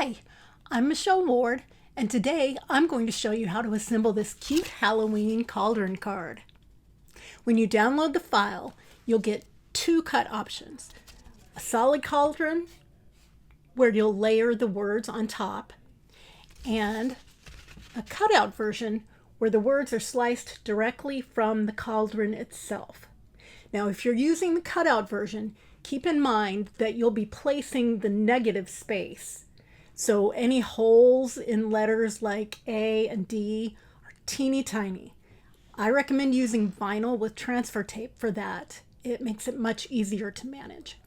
Hi, I'm Michelle Ward, and today I'm going to show you how to assemble this cute Halloween cauldron card. When you download the file, you'll get two cut options. A solid cauldron, where you'll layer the words on top, and a cutout version where the words are sliced directly from the cauldron itself. Now, if you're using the cutout version, keep in mind that you'll be placing the negative space. So any holes in letters like A and D are teeny tiny. I recommend using vinyl with transfer tape for that. It makes it much easier to manage.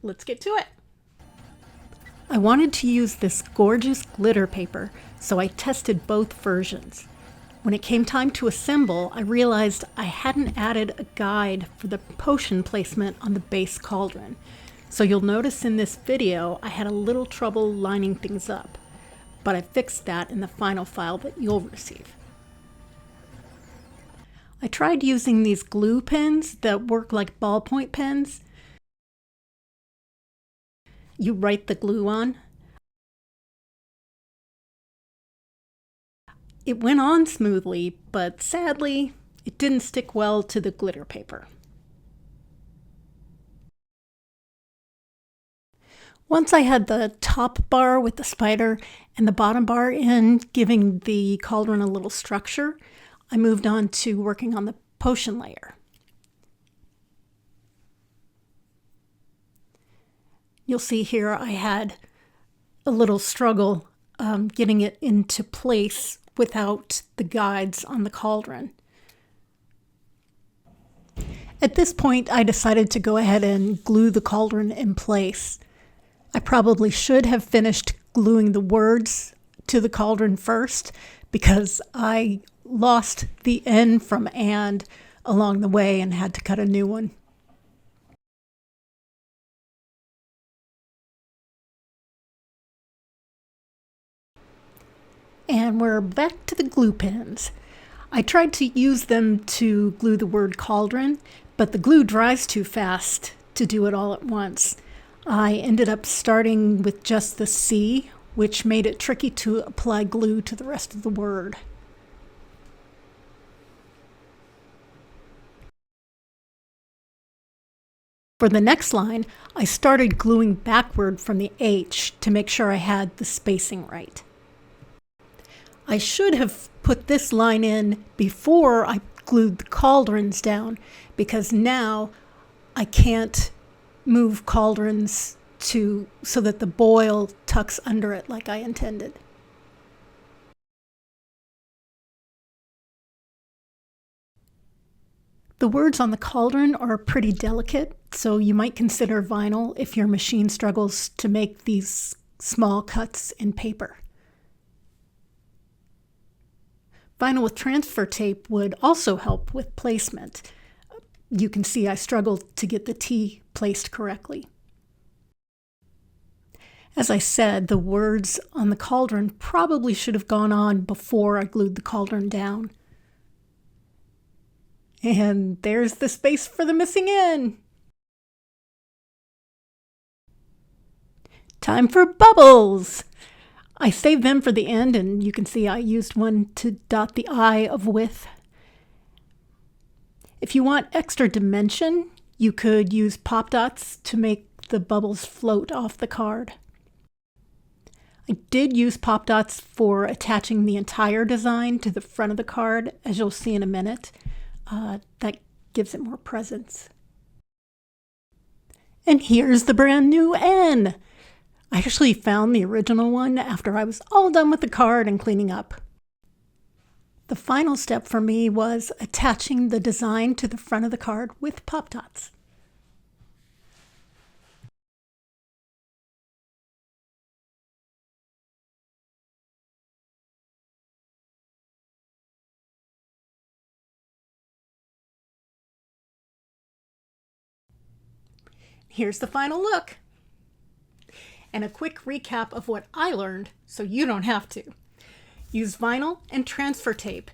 Let's get to it. I wanted to use this gorgeous glitter paper, so I tested both versions. When it came time to assemble, I realized I hadn't added a guide for the potion placement on the base cauldron. So you'll notice in this video I had a little trouble lining things up, but I fixed that in the final file that you'll receive. I tried using these glue pens that work like ballpoint pens. You write the glue on. It went on smoothly, but sadly, it didn't stick well to the glitter paper. Once I had the top bar with the spider and the bottom bar in, giving the cauldron a little structure, I moved on to working on the potion layer. You'll see here I had a little struggle getting it into place without the guides on the cauldron. At this point, I decided to go ahead and glue the cauldron in place. I probably should have finished gluing the words to the cauldron first because I lost the N from and along the way and had to cut a new one. And we're back to the glue pens. I tried to use them to glue the word cauldron, but the glue dries too fast to do it all at once. I ended up starting with just the C, which made it tricky to apply glue to the rest of the word. For the next line, I started gluing backward from the H to make sure I had the spacing right. I should have put this line in before I glued the cauldrons down, because now I can't move cauldrons so that the boil tucks under it like I intended. The words on the cauldron are pretty delicate, so you might consider vinyl if your machine struggles to make these small cuts in paper. Vinyl with transfer tape would also help with placement. You can see I struggled to get the T placed correctly. As I said, the words on the cauldron probably should have gone on before I glued the cauldron down. And there's the space for the missing N. Time for bubbles! I saved them for the end, and you can see I used one to dot the I of width. If you want extra dimension, you could use pop dots to make the bubbles float off the card. I did use pop dots for attaching the entire design to the front of the card, as you'll see in a minute. That gives it more presence. And here's the brand new N. I actually found the original one after I was all done with the card and cleaning up. The final step for me was attaching the design to the front of the card with pop dots. Here's the final look. And a quick recap of what I learned so you don't have to. Use vinyl and transfer tape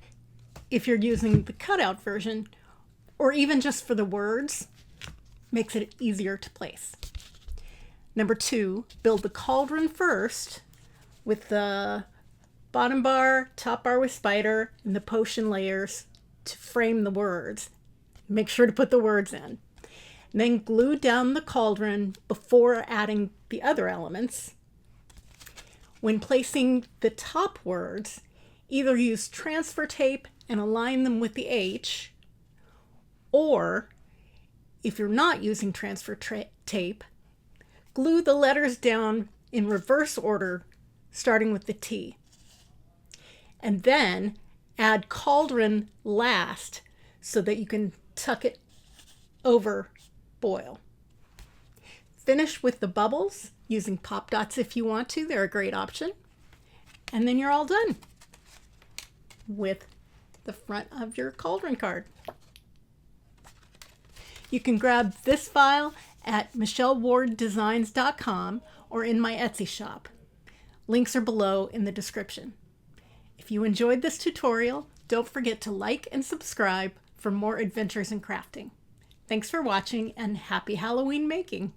if you're using the cutout version, or even just for the words, makes it easier to place. Number 2, build the cauldron first with the bottom bar, top bar with spider, and the potion layers to frame the words. Make sure to put the words in. And then glue down the cauldron before adding the other elements. When placing the top words, either use transfer tape and align them with the H, or if you're not using transfer tape, glue the letters down in reverse order, starting with the T. And then add cauldron last so that you can tuck it over boil. Finish with the bubbles using pop dots if you want to. They're a great option. And then you're all done with the front of your cauldron card. You can grab this file at michellewarddesigns.com or in my Etsy shop. Links are below in the description. If you enjoyed this tutorial, don't forget to like and subscribe for more adventures in crafting. Thanks for watching and happy Halloween making!